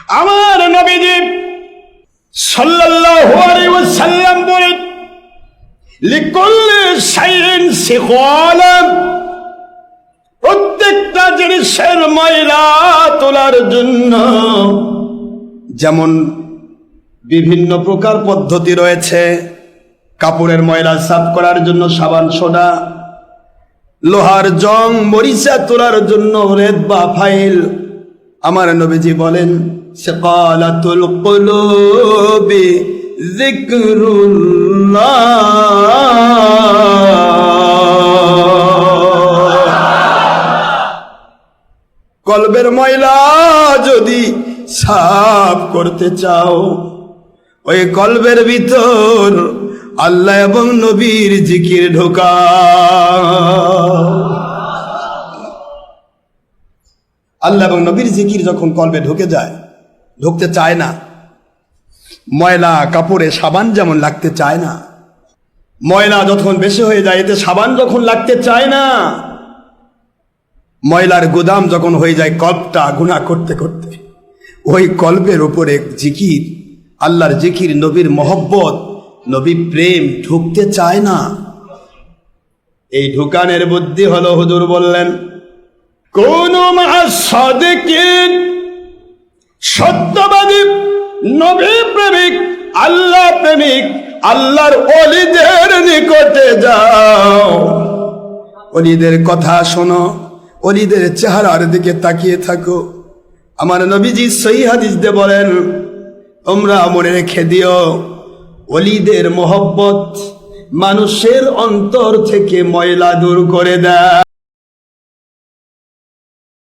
আমার নবীজি সাল্লাল্লাহু আলাইহি ওয়াসাল্লাম বলেন, লিকুল্লি শাইইন সিগালাম, প্রত্যেকটা জিনিসের ময়লা তোলার জন্য যেমন বিভিন্ন প্রকার পদ্ধতি রয়েছে। কাপড়ের ময়লা সাফ করার জন্য সাবান সোডা, লোহার জং মরিচা তোলার জন্য রেত বা ফাইল। আমার নবীজি বলেন, সিকালাতুল কুলুবি যিকরুল্লাহ, কলবের ময়লা যদি সাফ করতে চাও, ওই কলবের ভিতর আল্লাহ এবং নবীর জিকির ঢোকাও। আল্লাহ এবং নবীর জিকির যখন কলবে ঢুকতে চায় না, ময়লা কাপড়ে সাবান যেমন লাগতে চায় না, ময়লা যখন বেশি হয়ে যায় এতে সাবান যখন লাগতে চায় না, ময়লার গোদাম যখন হয়ে যায় কল্পটা গুনাহ করতে করতে, ওই কল্পের উপরে জিকির, আল্লাহর জিকির, নবীর মহব্বত, নবী প্রেম ঢুকতে চায় না। এই ঢুকানের বুদ্ধি হলো, হুজুর বললেন, কুনু মা'আস সাদিকিন, সত্যবাদী, নবী প্রেমিক, আল্লাহ প্রেমিক, আল্লাহর ওলিদের নিকটে যাও, ওলিদের কথা শোনো, ওলিদের চেহারার দিকে তাকিয়ে থাকো। আমার নবীজি সহিহ হাদিস দিয়ে বলেন, তোমরা মনে রেখে দিও, ওলিদের মহব্বত মানুষের অন্তর থেকে ময়লা দূর করে দেয়।